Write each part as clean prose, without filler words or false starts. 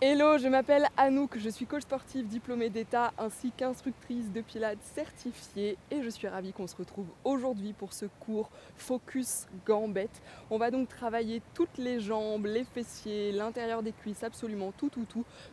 Hello, je m'appelle Anouk, je suis coach sportif diplômée d'État ainsi qu'instructrice de pilates certifiée et je suis ravie qu'on se retrouve aujourd'hui pour ce cours Focus Gambette. On va donc travailler toutes les jambes, les fessiers, l'intérieur des cuisses, absolument tout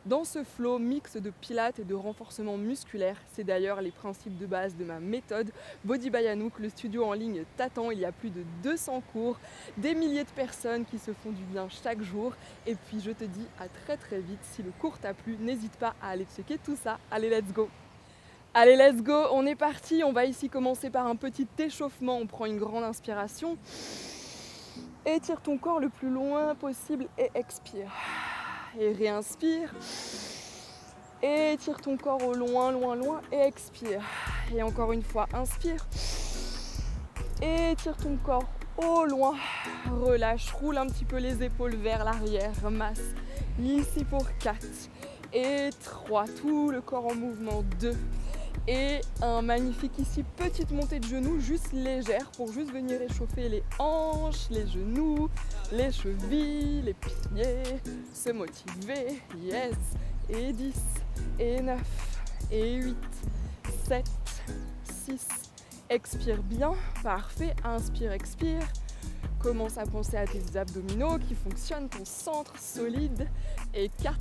dans ce flow mix de pilates et de renforcement musculaire. C'est d'ailleurs les principes de base de ma méthode Body by Anouk. Le studio en ligne t'attend, il y a plus de 200 cours, des milliers de personnes qui se font du bien chaque jour et puis je te dis à très vite. Si le cours t'a plu, n'hésite pas à aller checker tout ça. Allez, let's go! Allez, let's go! On est parti. On va ici commencer par un petit échauffement. On prend une grande inspiration. Étire ton corps le plus loin possible et expire. Et réinspire. Étire ton corps au loin et expire. Et encore une fois, inspire. Étire ton corps au loin. Relâche, roule un petit peu les épaules vers l'arrière. Masse. Ici pour 4 et 3, tout le corps en mouvement, 2 et 1, magnifique ici, petite montée de genoux, juste légère pour juste venir échauffer les hanches, les genoux, les chevilles, les pieds, se motiver, yes, et 10, et 9, et 8, 7, 6, expire bien, parfait, inspire, expire. Commence à penser à tes abdominaux qui fonctionnent, ton centre solide. Et 4,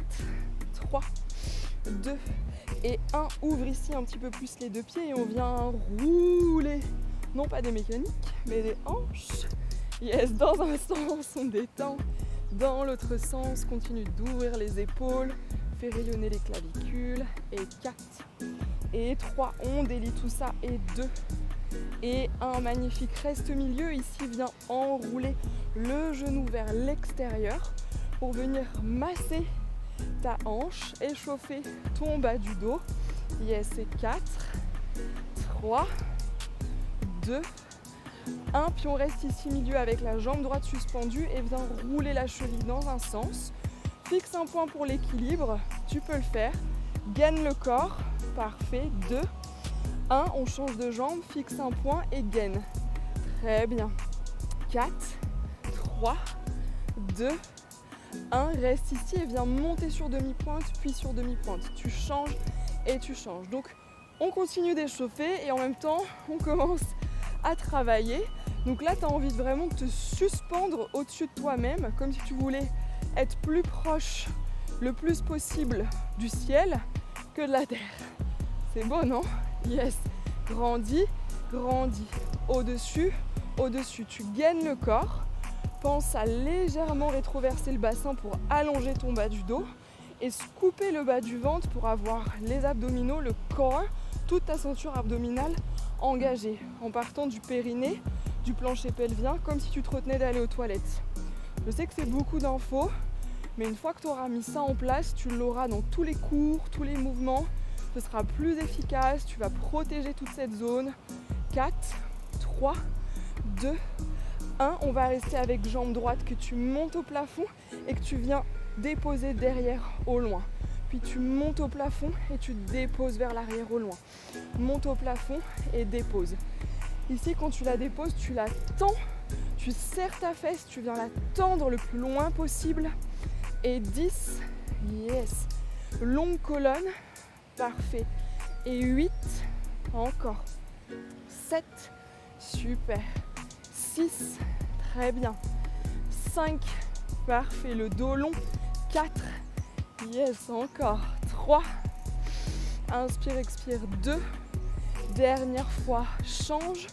3, 2 et 1. Ouvre ici un petit peu plus les deux pieds et on vient rouler. Non pas des mécaniques, mais des hanches. Yes, dans un sens, on détend. Dans l'autre sens, continue d'ouvrir les épaules. Fais rayonner les clavicules. Et 4 et 3, on délie tout ça. Et 2. Et un magnifique reste milieu, ici viens enrouler le genou vers l'extérieur pour venir masser ta hanche, échauffer ton bas du dos. Yes, et 4, 3, 2, 1. Puis on reste ici milieu avec la jambe droite suspendue et viens rouler la cheville dans un sens. Fixe un point pour l'équilibre, tu peux le faire. Gaine le corps, parfait, 2. 1, on change de jambe, fixe un point et gaine. Très bien. 4, 3, 2, 1. Reste ici et viens monter sur demi-pointe, puis sur demi-pointe. Tu changes et tu changes. Donc, on continue d'échauffer et en même temps, on commence à travailler. Donc là, tu as envie de vraiment te suspendre au-dessus de toi-même, comme si tu voulais être plus proche le plus possible du ciel que de la terre. C'est beau, non? Yes, grandis, grandis. Au-dessus, au-dessus. Tu gaines le corps. Pense à légèrement rétroverser le bassin pour allonger ton bas du dos et scooper le bas du ventre pour avoir les abdominaux, le corps, toute ta ceinture abdominale engagée en partant du périnée, du plancher pelvien, comme si tu te retenais d'aller aux toilettes. Je sais que c'est beaucoup d'infos, mais une fois que tu auras mis ça en place, tu l'auras dans tous les cours, tous les mouvements. Ce sera plus efficace, tu vas protéger toute cette zone. 4, 3, 2, 1. On va rester avec jambe droite que tu montes au plafond et que tu viens déposer derrière au loin. Puis tu montes au plafond et tu déposes vers l'arrière au loin. Monte au plafond et dépose. Ici, quand tu la déposes, tu la tends, tu serres ta fesse, tu viens la tendre le plus loin possible. Et 10, yes. Longue colonne. Parfait. Et 8, encore. 7, super. 6, très bien. 5, parfait. Le dos long. 4, yes, encore. 3, inspire, expire. 2, dernière fois. Change,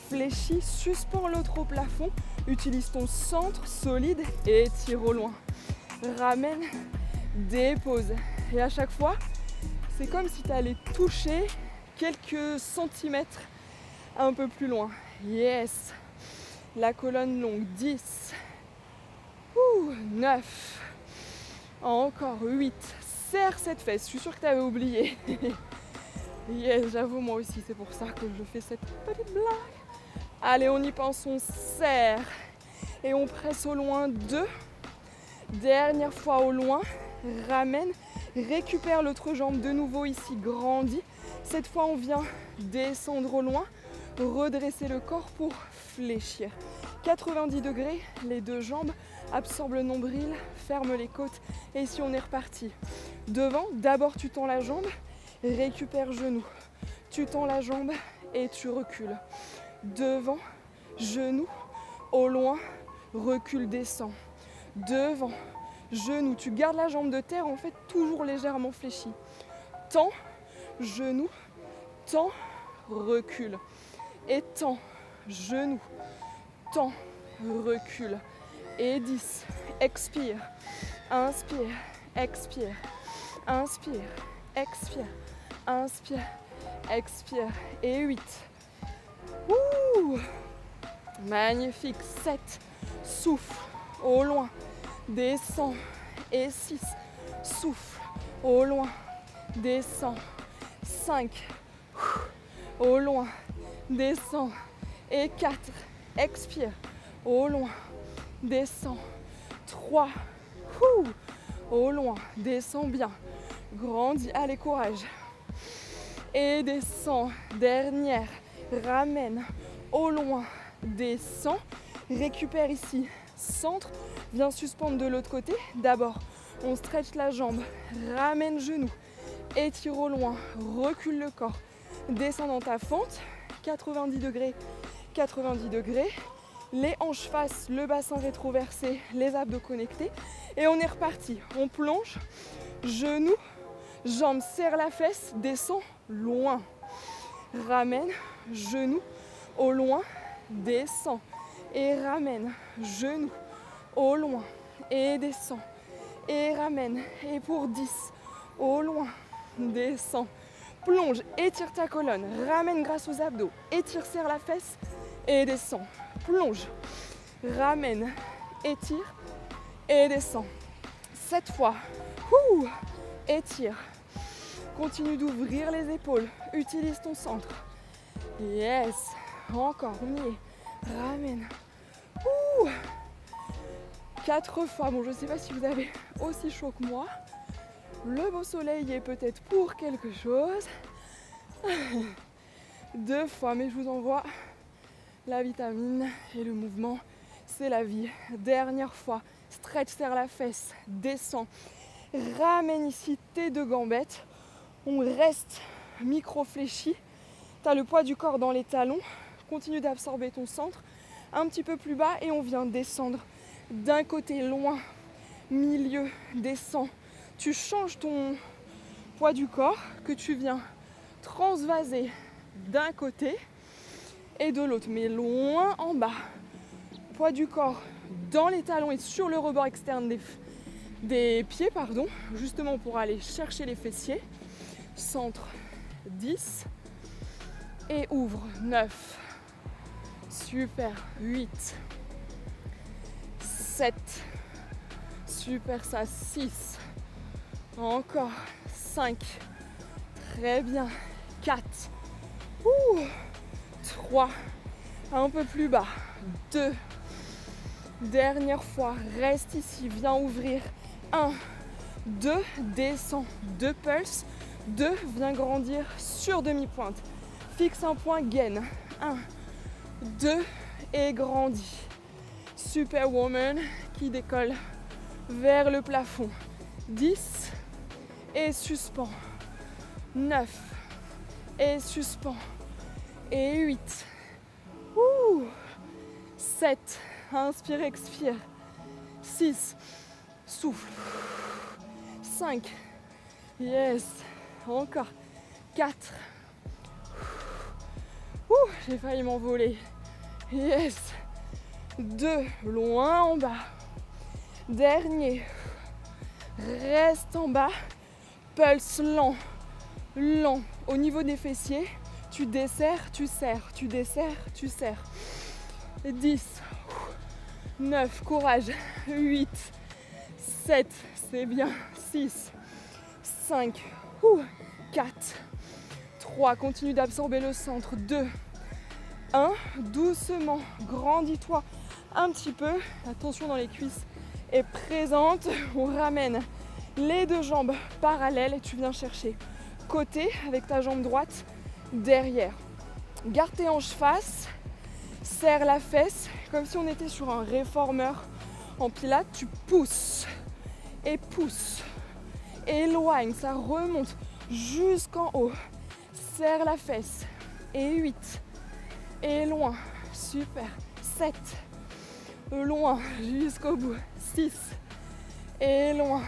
fléchis, suspends l'autre au plafond. Utilise ton centre solide et tire au loin. Ramène, dépose. Et à chaque fois, c'est comme si tu allais toucher quelques centimètres un peu plus loin. Yes. La colonne longue. 10. 9. Encore 8. Serre cette fesse. Je suis sûre que tu avais oublié. Yes, j'avoue moi aussi. C'est pour ça que je fais cette petite blague. Allez, on y pense. On serre. Et on presse au loin. 2. Dernière fois au loin. Ramène. Récupère l'autre jambe de nouveau ici, grandis. Cette fois, on vient descendre au loin, redresser le corps pour fléchir. 90 degrés, les deux jambes, absorbe le nombril, ferme les côtes et ici on est reparti. Devant, d'abord tu tends la jambe, récupère genou, tu tends la jambe et tu recules. Devant, genou, au loin, recule, descend. Devant, genou, tu gardes la jambe de terre en fait toujours légèrement fléchie. Tends, genou, tends, recule. Et tends, genou, tends, recule. Et 10, expire, inspire, expire, inspire, expire, inspire, expire. Et 8. Ouh, magnifique. 7, souffle, au loin, descend. Et 6, souffle, au loin, descend. 5, au loin, descend. Et 4, expire, au loin, descend. 3, au loin, descend bien. Grandis, allez, courage. Et descend, dernière, ramène, au loin, descend. Récupère ici, centre, viens suspendre de l'autre côté. D'abord, on stretch la jambe, ramène genou, étire au loin, recule le corps. Descends dans ta fente, 90 degrés, 90 degrés. Les hanches face, le bassin rétroversé, les abdos connectés. Et on est reparti. On plonge, genou, jambe, serre la fesse, descend, loin. Ramène, genou, au loin, descend. Et ramène, genou, au loin, et descend. Et ramène, et pour 10, au loin, descend. Plonge, étire ta colonne, ramène grâce aux abdos, étire, serre la fesse, et descend. Plonge, ramène, étire, et descend. 7 fois, étire. Continue d'ouvrir les épaules, utilise ton centre. Yes, encore, on y est. Ramène. 4 fois, bon je ne sais pas si vous avez aussi chaud que moi. Le beau soleil est peut-être pour quelque chose. 2 fois, mais je vous envoie la vitamine et le mouvement, c'est la vie. Dernière fois, stretch, serre la fesse, descend. Ramène ici tes 2 gambettes. On reste micro-fléchi. Tu as le poids du corps dans les talons. Continue d'absorber ton centre. Un petit peu plus bas et on vient descendre d'un côté loin, milieu, descend. Tu changes ton poids du corps que tu viens transvaser d'un côté et de l'autre, mais loin en bas. Poids du corps dans les talons et sur le rebord externe des pieds, justement pour aller chercher les fessiers. Centre, 10 et ouvre, 9. Super, 8, 7, super ça, 6, encore, 5, très bien, 4, 3, un peu plus bas, 2, dernière fois, reste ici, viens ouvrir, 1, 2, descends, 2 pulses, 2, viens grandir sur demi-pointe, fixe un point, gaine, 1, 2 et grandis. Superwoman qui décolle vers le plafond. 10 et suspend. 9 et suspend. Et 8. 7. Inspire, expire. 6. Souffle. 5. Yes. Encore. 4. J'ai failli m'envoler. Yes. 2. Loin en bas. Dernier. Reste en bas. Pulse lent. Lent. Au niveau des fessiers, tu desserres, tu serres. Tu desserres, tu serres. 10. 9. Courage. 8. 7. C'est bien. 6. 5. 4. 3. Continue d'absorber le centre. 2. 1. Doucement. Grandis-toi un petit peu. Attention dans les cuisses est présente. On ramène les 2 jambes parallèles et tu viens chercher côté avec ta jambe droite derrière. Garde tes hanches face. serre la fesse, comme si on était sur un réformeur en pilates, tu pousses, et pousse, éloigne, ça remonte jusqu'en haut, serre la fesse, et 8, et loin, super, 7, loin, jusqu'au bout, 6, et loin,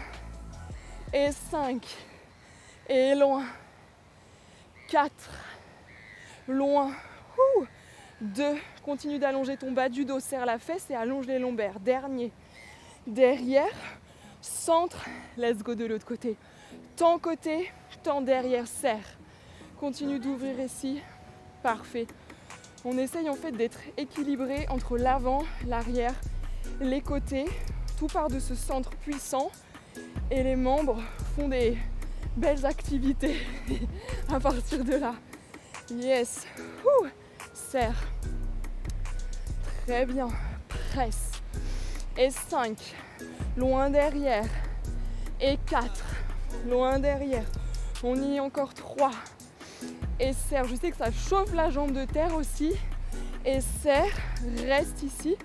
et 5, et loin, 4, loin, 2, continue d'allonger ton bas du dos, serre la fesse et allonge les lombaires, dernier, derrière, centre, let's go de l'autre côté, tant côté, tant derrière, serre, continue d'ouvrir ici, parfait. On essaye en fait d'être équilibré entre l'avant, l'arrière, les côtés, tout part de ce centre puissant et les membres font des belles activités à partir de là. Yes, serre, très bien, presse, et 5, loin derrière, et 4, loin derrière, on y est encore 3, et serre, je sais que ça chauffe la jambe de terre aussi, et serre, reste ici,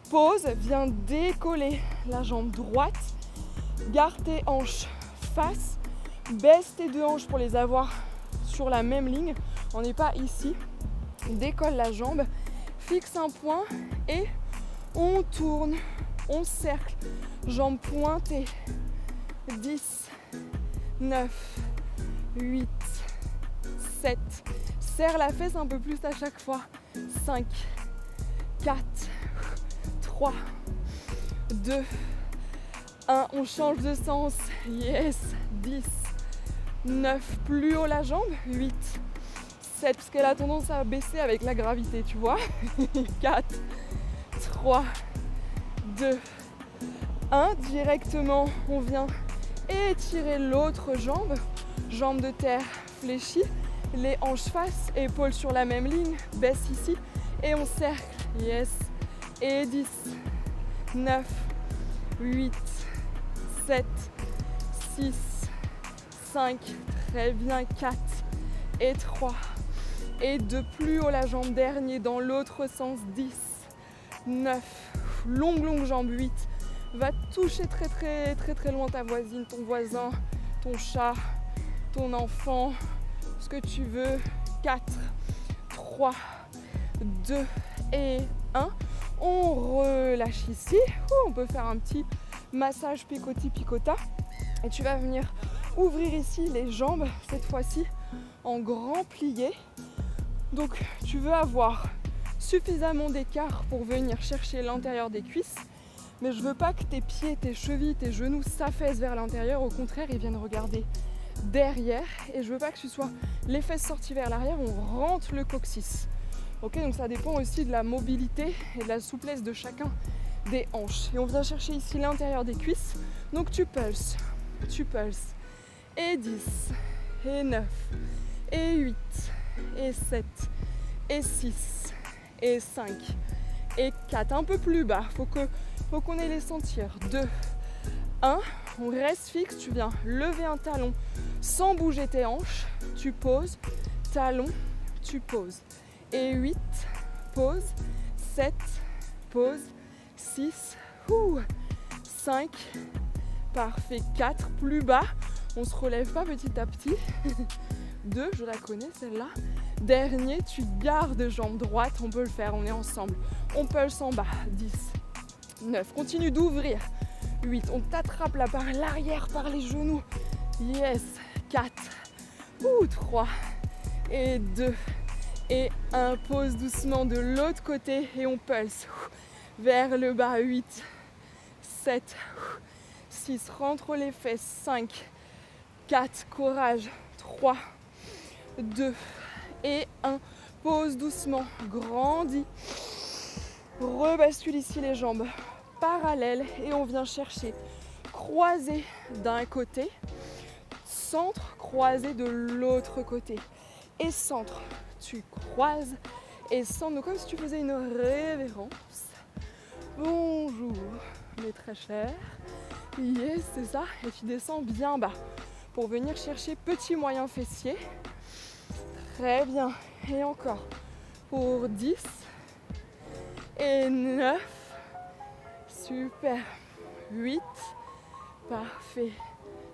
pose, viens décoller la jambe droite, garde tes hanches face, baisse tes deux hanches pour les avoir sur la même ligne, on n'est pas ici, décolle la jambe, fixe un point et on tourne, on cercle, jambes pointées, 10, 9, 8, 7, serre la fesse un peu plus à chaque fois, 5, 4, 3, 2, 1, on change de sens, yes, 10, 9, plus haut la jambe, 8, 7, parce qu'elle a tendance à baisser avec la gravité, tu vois, 4, 3, 2, 1, directement, on vient étirer l'autre jambe, jambe de terre fléchie, les hanches face, épaules sur la même ligne, baisse ici, et on cercle, yes, et 10, 9, 8, 7, 6, 5, très bien, 4 et 3 et 2, plus haut la jambe, dernier dans l'autre sens, 10, 9, longue jambe, 8, va toucher très loin ta voisine, ton voisin, ton chat, ton enfant, ce que tu veux, 4, 3, 2 et 1, on relâche ici, on peut faire un petit massage picota et tu vas venir ouvrir ici les jambes, cette fois-ci en grand plié. Donc tu veux avoir suffisamment d'écart pour venir chercher l'intérieur des cuisses, mais je veux pas que tes pieds, tes chevilles, tes genoux s'affaissent vers l'intérieur, au contraire ils viennent regarder derrière, et je veux pas que tu sois les fesses sorties vers l'arrière, on rentre le coccyx. Ok, donc ça dépend aussi de la mobilité et de la souplesse de chacun des hanches. Et on vient chercher ici l'intérieur des cuisses. Donc tu pulses. Et 10, et 9, et 8, et 7, et 6, et 5, et 4. Un peu plus bas, faut qu'on ait les sentir. 2, 1, on reste fixe, tu viens lever un talon sans bouger tes hanches. Tu poses, talon, tu poses. Et 8, pause, 7, pause, 6, 5, parfait, 4, plus bas, on se relève pas petit à petit, 2, je la connais celle-là, dernier, tu gardes jambe droite, on peut le faire, on est ensemble, on pulse en bas, 10, 9, continue d'ouvrir, 8, on t'attrape là par l'arrière, par les genoux, yes, 4, 3, et 2, et 1, pose doucement de l'autre côté et on pulse vers le bas, 8, 7, 6, rentre les fesses, 5, 4, courage, 3, 2 et 1, pose doucement, grandis, rebascule ici les jambes parallèles et on vient chercher croisé d'un côté, centre, croisé de l'autre côté et centre. Tu croises et centre, donc comme si tu faisais une révérence. Bonjour mes très chers. Yes, c'est ça. Et tu descends bien bas pour venir chercher petit moyen fessier. Très bien. Et encore. Pour 10, et 9. Super. 8. Parfait.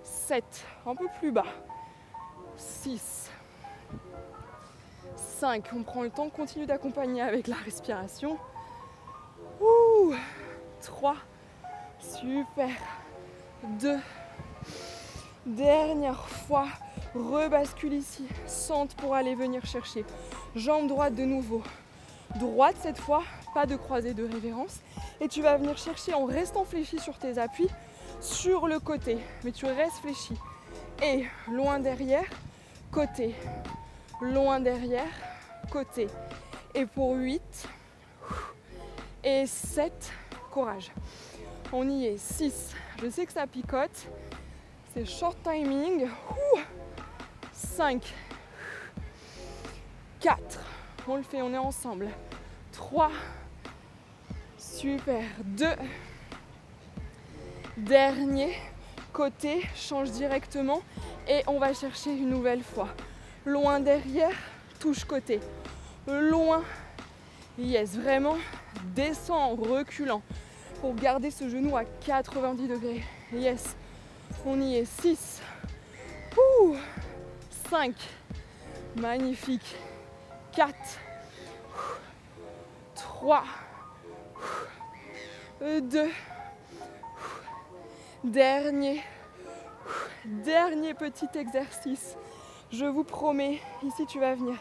7. Un peu plus bas. 6. 5. On prend le temps de continuer d'accompagner avec la respiration. 3. Super. 2. Dernière fois. Rebascule ici. Centre pour aller venir chercher. Jambe droite de nouveau. Droite cette fois. Pas de croisée de révérence. Et tu vas venir chercher en restant fléchi sur tes appuis sur le côté. Mais tu restes fléchi. Et loin derrière, côté. Loin derrière, côté. Et pour 8 et 7, courage. On y est. 6. Je sais que ça picote. C'est short timing. 5. 4. On le fait, on est ensemble. 3. Super. 2. Dernier. Côté. Change directement. Et on va chercher une nouvelle fois. Loin derrière. Touche côté. Loin. Yes. Vraiment. Descends en reculant. Pour garder ce genou à 90 degrés. Yes. On y est. 6. 5. Magnifique. 4. 3. 2. Dernier petit exercice. Je vous promets, ici tu vas venir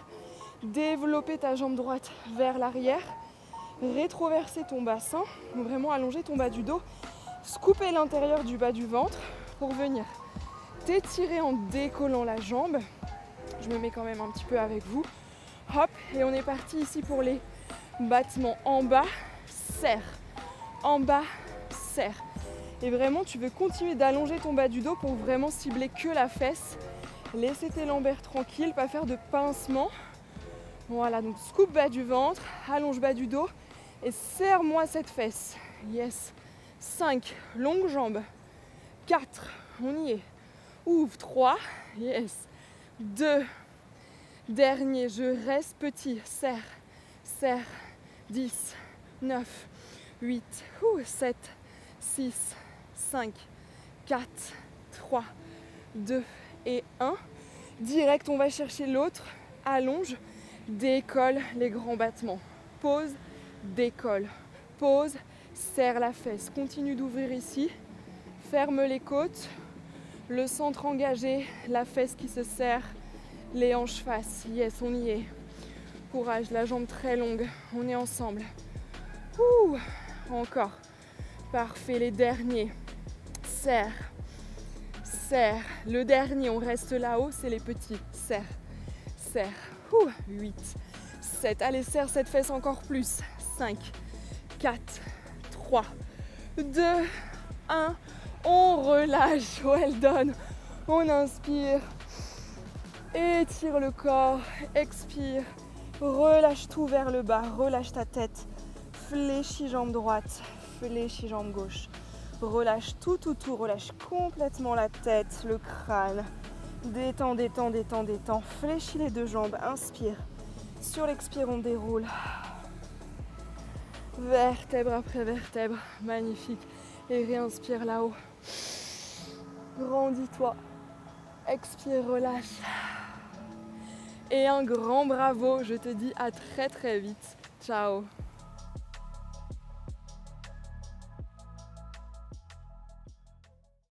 développer ta jambe droite vers l'arrière, rétroverser ton bassin, vraiment allonger ton bas du dos, scooper l'intérieur du bas du ventre pour venir t'étirer en décollant la jambe. Je me mets quand même un petit peu avec vous. Hop, et on est parti ici pour les battements en bas, serre, en bas, serre. Et vraiment, tu veux continuer d'allonger ton bas du dos pour vraiment cibler que la fesse. Laisser tes lombaires tranquilles, pas faire de pincement. Voilà, donc scoop bas du ventre, allonge bas du dos et serre-moi cette fesse. Yes. 5, longue jambe. 4, on y est. Ouvre. 3, yes. 2, dernier, je reste petit. Serre, serre. 10, 9, 8, 7, 6, 5, 4, 3, 2 et 1. Direct, on va chercher l'autre. Allonge, décolle les grands battements. Pause, décolle. Pause, serre la fesse. Continue d'ouvrir ici. Ferme les côtes. Le centre engagé, la fesse qui se serre, les hanches face. Yes, on y est. Courage, la jambe très longue. On est ensemble. Encore. Parfait, les derniers. Serre. Serre. Le dernier, on reste là-haut, c'est les petits. Serre. Serre. 8. 7. Allez, serre cette fesse encore plus. 5. 4. 3. 2. 1. On relâche. Well done. On inspire. Étire le corps. Expire. Relâche tout vers le bas. Relâche ta tête. Fléchis jambe droite. Fléchis jambe gauche. Relâche tout. Relâche complètement la tête, le crâne. Détends, détends, détends, détends. Fléchis les deux jambes. Inspire. Sur l'expire, on déroule. Vertèbre après vertèbre. Magnifique. Et réinspire là-haut. Grandis-toi. Expire, relâche. Et un grand bravo. Je te dis à très très vite. Ciao.